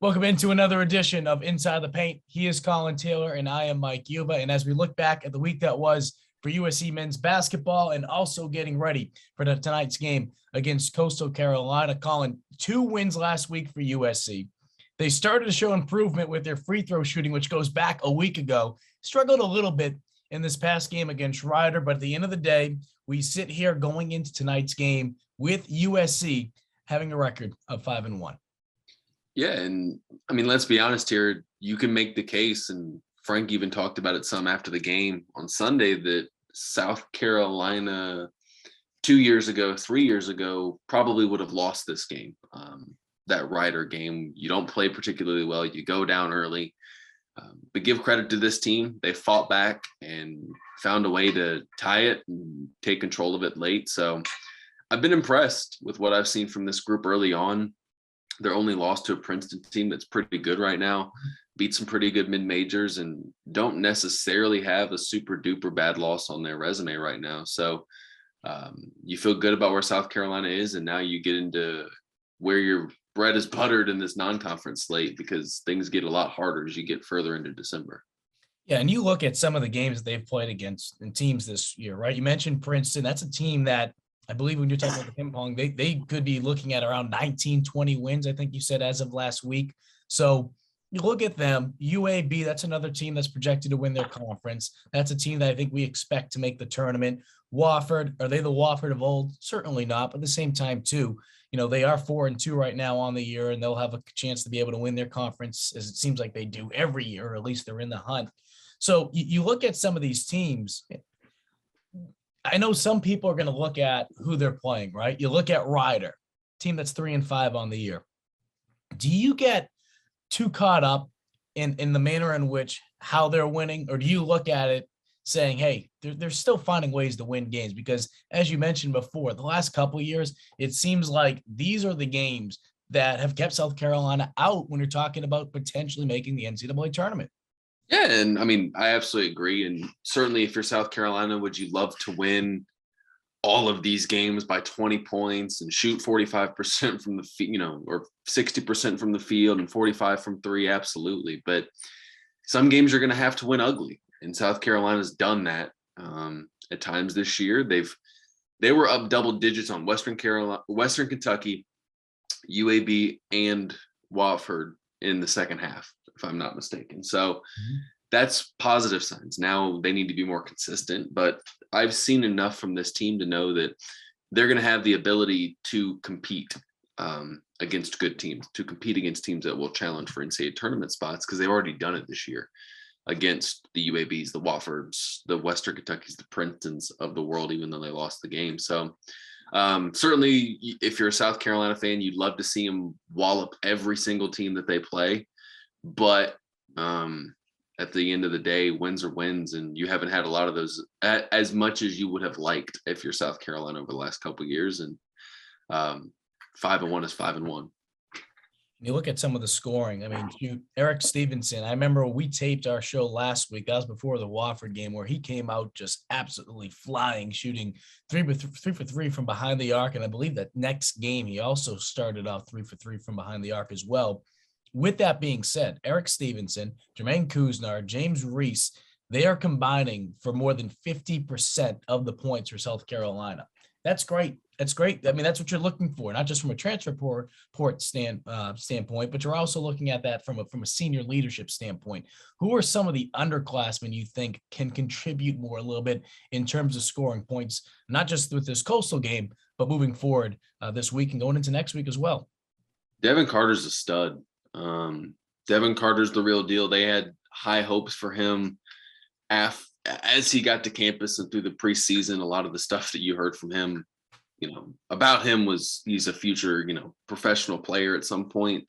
Welcome into another edition of Inside the Paint. He is Collyn Taylor, and I am Mike Yuba. And as we look back at the week that was for USC men's basketball and also getting ready for tonight's game against Coastal Carolina, Collyn, 2 wins last week for USC. They started to show improvement with their free throw shooting, which goes back a week ago. Struggled a little bit in this past game against Rider, but at the end of the day, we sit here going into tonight's game with USC having a record of 5-1. Yeah, and I mean, let's be honest here. You can make the case, and Frank even talked about it some after the game on Sunday, that South Carolina 2 years ago, 3 years ago, probably would have lost this game. That Rider game, you don't play particularly well. You go down early. But give credit to this team. They fought back and found a way to tie it and take control of it late. So I've been impressed with what I've seen from this group early on. They're only lost to a Princeton team that's pretty good right now, beat some pretty good mid-majors, and don't necessarily have a super duper bad loss on their resume right now. So you feel good about where South Carolina is, and now you get into where your bread is buttered in this non-conference slate, because things get a lot harder as you get further into December. Yeah, and you look at some of the games that they've played against in teams this year, right? You mentioned Princeton. That's a team that I believe when you're talking about the ping pong, they could be looking at around 19, 20 wins, I think you said, as of last week. So you look at them. UAB, that's another team that's projected to win their conference. That's a team that I think we expect to make the tournament. Wofford, are they the Wofford of old? Certainly not, but at the same time, too, you know, they are 4-2 right now on the year, and they'll have a chance to be able to win their conference, as it seems like they do every year, or at least they're in the hunt. So you look at some of these teams. I know some people are going to look at who they're playing, right? You look at Rider, team that's 3-5 on the year. Do you get too caught up in the manner in which how they're winning, or do you look at it saying, hey, they're still finding ways to win games? Because as you mentioned before, the last couple of years, it seems like these are the games that have kept South Carolina out when you're talking about potentially making the NCAA tournament. Yeah, and I mean, I absolutely agree. And certainly if you're South Carolina, would you love to win all of these games by 20 points and shoot 45% from the field, or 60% from the field and 45 from three? Absolutely. But some games you're going to have to win ugly. And South Carolina's done that at times this year. They were up double digits on Western Kentucky, UAB, and Wofford in the second half, if I'm not mistaken. So that's positive signs. Now they need to be more consistent, but I've seen enough from this team to know that they're going to have the ability to compete against good teams, to compete against teams that will challenge for NCAA tournament spots, because they've already done it this year against the UABs, the Woffords, the Western Kentuckys, the Princetons of the world, even though they lost the game. So certainly if you're a South Carolina fan, you'd love to see them wallop every single team that they play. But at the end of the day, wins are wins, and you haven't had a lot of those as much as you would have liked if you're South Carolina over the last couple of years. And 5-1 is 5-1. You look at some of the scoring. I mean, Eric Stevenson, I remember we taped our show last week. That was before the Wofford game, where he came out just absolutely flying, shooting 3 for 3 from behind the arc. And I believe that next game, he also started off 3 for 3 from behind the arc as well. With that being said, Eric Stevenson, Jermaine Kuznar, James Reese, they are combining for more than 50% of the points for South Carolina. That's great. That's great. I mean, that's what you're looking for, not just from a transfer port standpoint, but you're also looking at that from a senior leadership standpoint. Who are some of the underclassmen you think can contribute more a little bit in terms of scoring points, not just with this Coastal game, but moving forward this week and going into next week as well? Devin Carter's a stud. Devin Carter's the real deal. They had high hopes for him as he got to campus and through the preseason. A lot of the stuff that you heard from him, about him was he's a future, professional player at some point.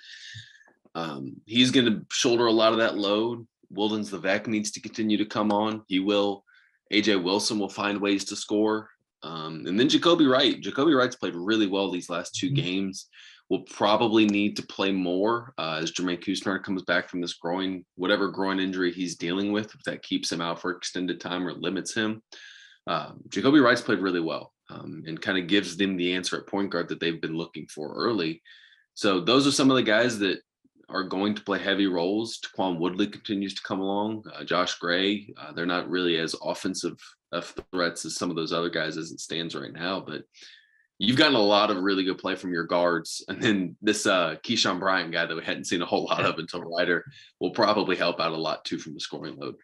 He's going to shoulder a lot of that load. Wildens Levesque needs to continue to come on. He will. AJ Wilson will find ways to score. And then Jacoby Wright. Jacoby Wright's played really well these last 2 games. Will probably need to play more as Jermaine Kuznar comes back from this whatever groin injury he's dealing with, if that keeps him out for extended time or limits him. Jacoby Wright's played really well and kind of gives them the answer at point guard that they've been looking for early. So those are some of the guys that are going to play heavy roles. Taquan Woodley continues to come along. Josh Gray, they're not really as offensive of threats as some of those other guys as it stands right now, but you've gotten a lot of really good play from your guards. And then this Keyshawn Bryant guy that we hadn't seen a whole lot of until Rider will probably help out a lot too from the scoring load.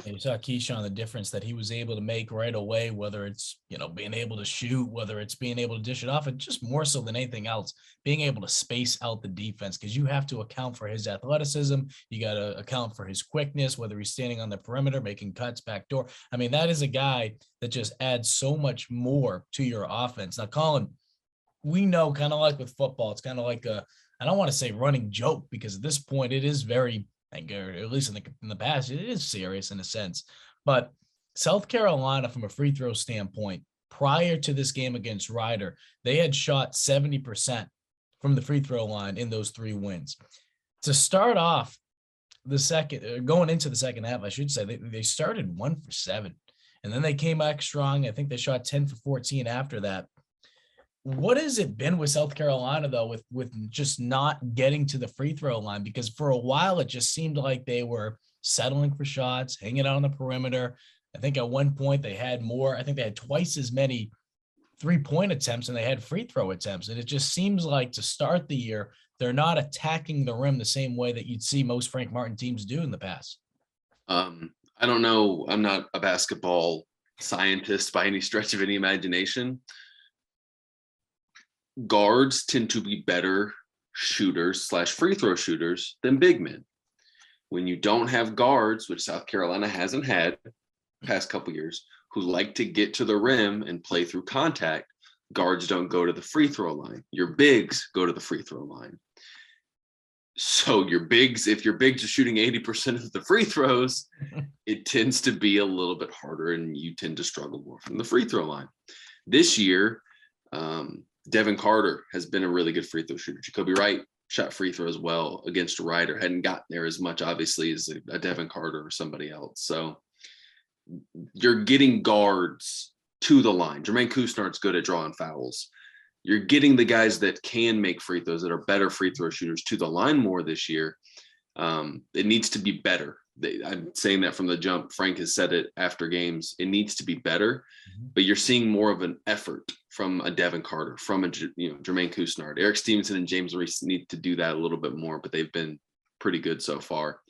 And you saw Keyshawn, the difference that he was able to make right away, whether it's, being able to shoot, whether it's being able to dish it off, and just more so than anything else, being able to space out the defense, because you have to account for his athleticism. You got to account for his quickness, whether he's standing on the perimeter, making cuts backdoor. I mean, that is a guy that just adds so much more to your offense. Now, Collyn, we know, kind of like with football, it's kind of like I don't want to say running joke, because at this point it is very, at least in the past, it is serious in a sense. But South Carolina, from a free throw standpoint, prior to this game against Rider, they had shot 70% from the free throw line in those 3 wins. To start off going into the second half, I should say, they started 1 for 7, and then they came back strong. I think they shot 10 for 14 after that. What has it been with South Carolina, though, with just not getting to the free throw line? Because for a while, it just seemed like they were settling for shots, hanging out on the perimeter. I think at one point they had twice as many 3-point attempts than they had free throw attempts. And it just seems like to start the year, they're not attacking the rim the same way that you'd see most Frank Martin teams do in the past. I don't know. I'm not a basketball scientist by any stretch of any imagination. Guards tend to be better shooters / free throw shooters than big men. When you don't have guards, which South Carolina hasn't had past couple years, who like to get to the rim and play through contact, guards don't go to the free throw line. Your bigs go to the free throw line. So if your bigs are shooting 80% of the free throws, it tends to be a little bit harder, and you tend to struggle more from the free throw line. This year, Devin Carter has been a really good free throw shooter. Jacoby Wright shot free throws well against Rider. Hadn't gotten there as much, obviously, as a Devin Carter or somebody else. So you're getting guards to the line. Jermaine Couisnard's good at drawing fouls. You're getting the guys that can make free throws, that are better free throw shooters, to the line more this year. It needs to be better. I'm saying that from the jump. Frank has said it after games. It needs to be better, but you're seeing more of an effort from a Devin Carter, from a Jermaine Couisnard. Eric Stevenson and James Reese need to do that a little bit more, but they've been pretty good so far.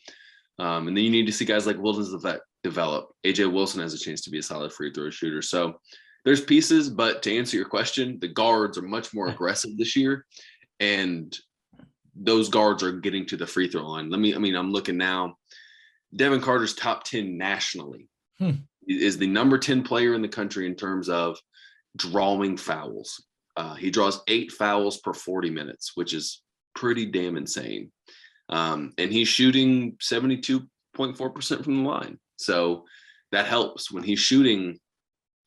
And then you need to see guys like Wildens Levesque develop. AJ Wilson has a chance to be a solid free throw shooter. So there's pieces, but to answer your question, the guards are much more aggressive this year, and those guards are getting to the free throw line. I'm looking now. Devin Carter's top 10 nationally. Is the number 10 player in the country in terms of drawing fouls. He draws 8 fouls per 40 minutes, which is pretty damn insane. And he's shooting 72.4% from the line. So that helps when he's shooting.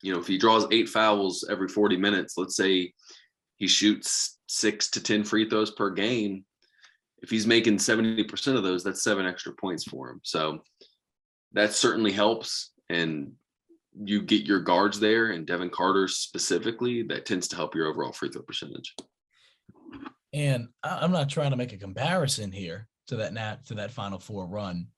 If he draws 8 fouls every 40 minutes, let's say he shoots 6 to 10 free throws per game. If he's making 70% of those, that's 7 extra points for him. So that certainly helps. And you get your guards there, and Devin Carter specifically, that tends to help your overall free throw percentage. And I'm not trying to make a comparison here to that Final Four run,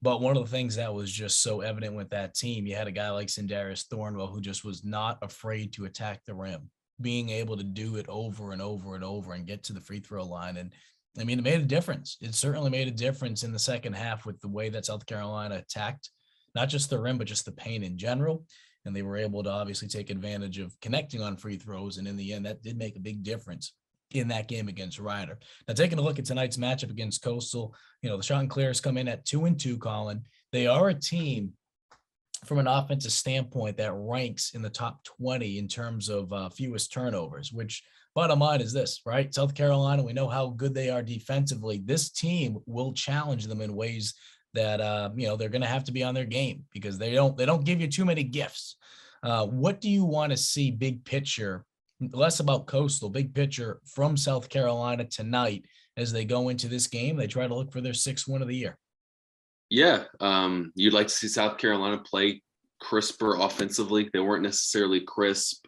but one of the things that was just so evident with that team, you had a guy like Sindarius Thornwell who just was not afraid to attack the rim, being able to do it over and over and over and get to the free throw line. And it made a difference. It certainly made a difference in the second half with the way that South Carolina attacked, not just the rim, but just the paint in general. And they were able to obviously take advantage of connecting on free throws. And in the end, that did make a big difference in that game against Rider. Now, taking a look at tonight's matchup against Coastal, the Chanticleers come in at 2-2, Collyn. They are a team from an offensive standpoint that ranks in the top 20 in terms of fewest turnovers, which bottom line is this, right? South Carolina, we know how good they are defensively. This team will challenge them in ways that, they're going to have to be on their game, because they don't give you too many gifts. What do you want to see big picture, less about Coastal, big picture from South Carolina tonight as they go into this game? They try to look for their 6th win of the year. Yeah. You'd like to see South Carolina play crisper offensively. They weren't necessarily crisp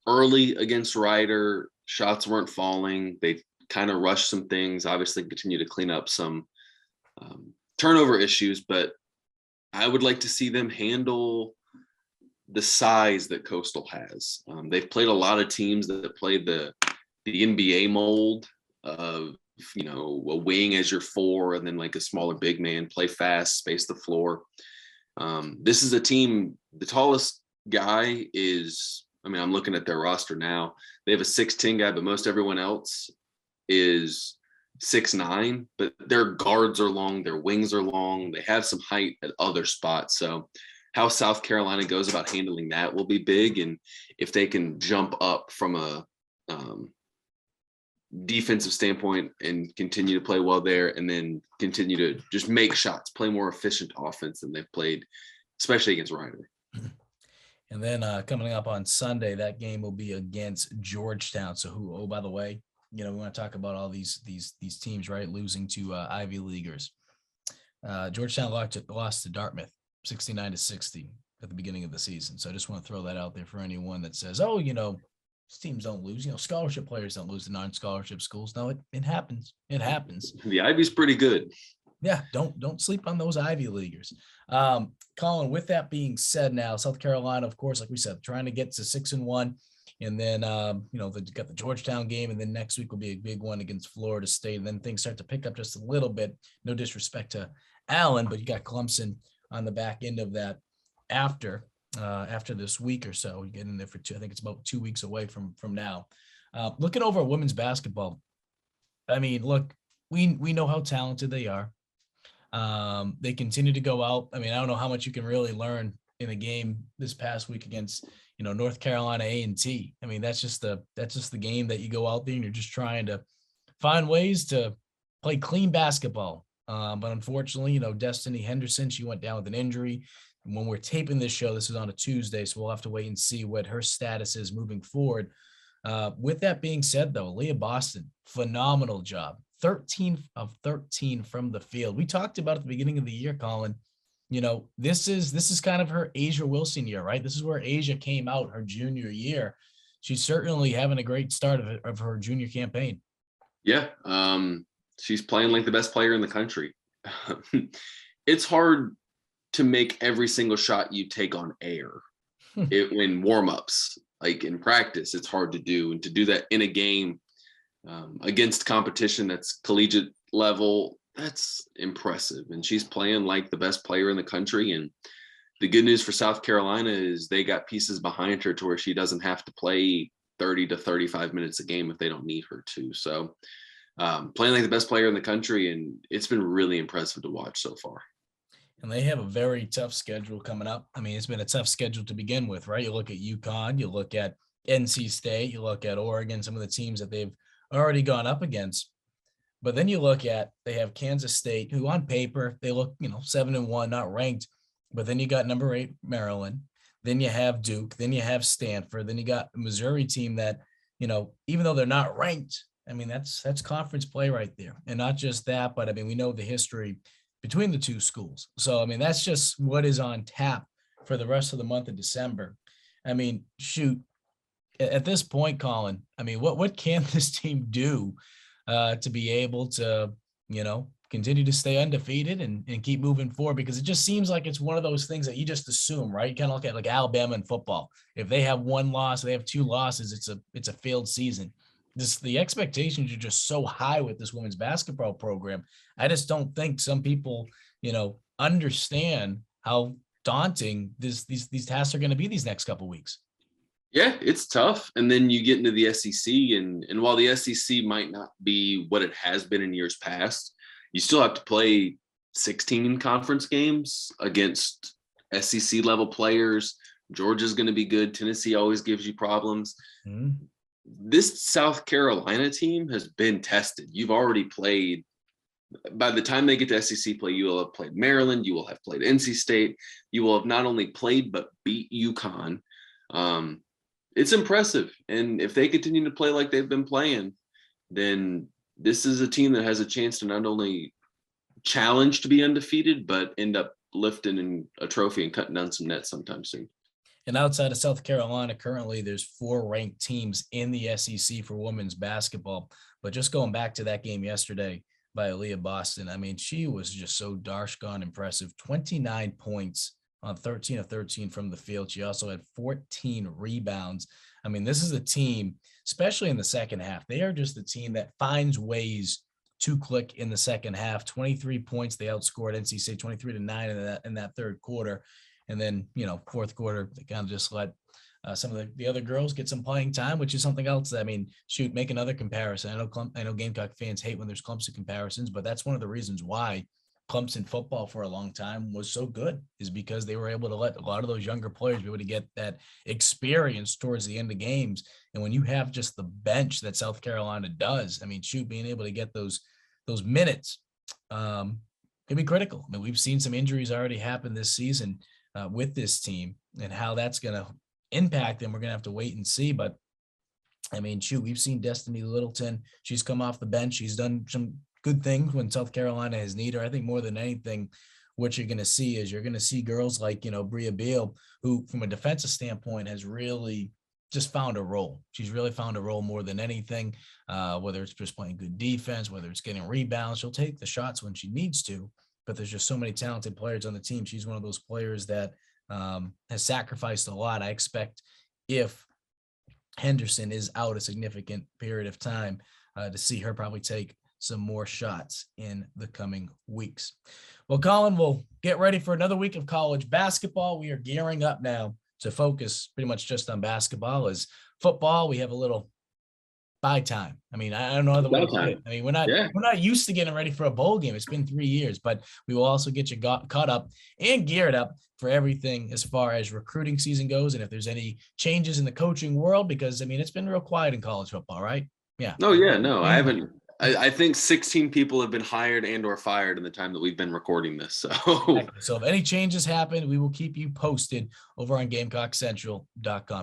early against Rider. Shots weren't falling. They kind of rush some things, obviously continue to clean up some turnover issues, but I would like to see them handle the size that Coastal has. They've played a lot of teams that played the NBA mold of, a wing as your 4 and then like a smaller big man, play fast, space the floor. This is a team, the tallest guy is, I'm looking at their roster now. They have a 6'10" guy, but most everyone else is 6'9", but their guards are long, their wings are long. They have some height at other spots. So how South Carolina goes about handling that will be big. And if they can jump up from a defensive standpoint and continue to play well there, and then continue to just make shots, play more efficient offense than they've played, especially against Rider. And then coming up on Sunday, that game will be against Georgetown. So by the way, we want to talk about all these teams, right? Losing to Ivy Leaguers. Georgetown lost to Dartmouth 69-60 at the beginning of the season. So I just want to throw that out there for anyone that says, oh, these teams don't lose. Scholarship players don't lose to non-scholarship schools. No, it happens. It happens. The Ivy's pretty good. Yeah, don't sleep on those Ivy Leaguers. Collyn, with that being said, now South Carolina, of course, like we said, trying to get to 6-1. And then, they've got the Georgetown game, and then next week will be a big one against Florida State. And then things start to pick up just a little bit. No disrespect to Allen, but you got Clemson on the back end of that after this week or so. You get in there for I think it's about 2 weeks away from now. Looking over at women's basketball, look, we know how talented they are. They continue to go out. I don't know how much you can really learn in a game this past week against North Carolina A&T. That's just the game that you go out there and you're just trying to find ways to play clean basketball. But unfortunately, Destiny Henderson, she went down with an injury. And when we're taping this show, this is on a Tuesday, so we'll have to wait and see what her status is moving forward. With that being said, though, Aliyah Boston, phenomenal job. 13 of 13 from the field. We talked about at the beginning of the year, Collyn, this is kind of her Asia Wilson year, right? This is where Asia came out her junior year. She's certainly having a great start of her junior campaign. Yeah. She's playing like the best player in the country. It's hard to make every single shot you take on air in warm-ups. Like in practice, it's hard to do. And to do that in a game against competition that's collegiate level, that's impressive. And she's playing like the best player in the country. And the good news for South Carolina is they got pieces behind her to where she doesn't have to play 30 to 35 minutes a game if they don't need her to. So playing like the best player in the country, and it's been really impressive to watch so far. And they have a very tough schedule coming up. It's been a tough schedule to begin with, right? You look at UConn, you look at NC State, you look at Oregon, some of the teams that they've already gone up against. But then you look at, they have Kansas State, who on paper, they look, 7-1, not ranked. But then you got number 8, Maryland. Then you have Duke. Then you have Stanford. Then you got a Missouri team that, even though they're not ranked, that's conference play right there. And not just that, but we know the history between the two schools. So, that's just what is on tap for the rest of the month of December. Shoot, at this point, Collyn, what can this team do to be able to, continue to stay undefeated and keep moving forward? Because it just seems like it's one of those things that you just assume, right? You kind of look at like Alabama in football. If they have one loss, they have 2 losses, it's a failed season. The expectations are just so high with this women's basketball program. I just don't think some people, understand how daunting these tasks are going to be these next couple of weeks. Yeah, it's tough. And then you get into the SEC, and while the SEC might not be what it has been in years past, you still have to play 16 conference games against SEC level players. Georgia's going to be good. Tennessee always gives you problems. Mm-hmm. This South Carolina team has been tested. You've already played. By the time they get to SEC play, you will have played Maryland. You will have played NC State. You will have not only played, but beat UConn. It's impressive. And if they continue to play like they've been playing, then this is a team that has a chance to not only challenge to be undefeated, but end up lifting a trophy and cutting down some nets sometime soon. And outside of South Carolina, currently there's 4 ranked teams in the SEC for women's basketball. But just going back to that game yesterday by Aliyah Boston, I mean, she was just so darsh gone impressive. 29 points on 13 of 13 from the field. She also had 14 rebounds. I mean, this is a team, especially in the second half, they are just a team that finds ways to click in the second half. 23 points. They outscored NC State 23-9 in that third quarter. And then, fourth quarter, they kind of just let some of the other girls get some playing time, which is something else. I mean, make another comparison. I know Gamecock fans hate when there's Clemson comparisons, but that's one of the reasons why Clemson football for a long time was so good, is because they were able to let a lot of those younger players be able to get that experience towards the end of games. And when you have just the bench that South Carolina does, I mean, being able to get those minutes can be critical. I mean, we've seen some injuries already happen this season with this team, and how that's going to impact them, we're going to have to wait and see. But I mean, we've seen Destiny Littleton. She's come off the bench. She's done some good things when South Carolina has needed her. I think more than anything, what you're going to see is girls like, Bria Beal, who from a defensive standpoint has really just found a role. She's really found a role more than anything, whether it's just playing good defense, whether it's getting rebounds. She'll take the shots when she needs to, but there's just so many talented players on the team. She's one of those players that has sacrificed a lot. I expect if Henderson is out a significant period of time, to see her probably take some more shots in the coming weeks. Well, Collyn, we'll get ready for another week of college basketball. We are gearing up now to focus pretty much just on basketball. As football, we have a little bye time. I mean, I don't know other way to put it. I mean, we're not used to getting ready for a bowl game. It's been 3 years, but we will also get you caught up and geared up for everything as far as recruiting season goes. And if there's any changes in the coaching world, because I mean, it's been real quiet in college football, right? Yeah. No, yeah, no, I haven't. I think 16 people have been hired and or fired in the time that we've been recording this. So if any changes happen, we will keep you posted over on GamecockCentral.com.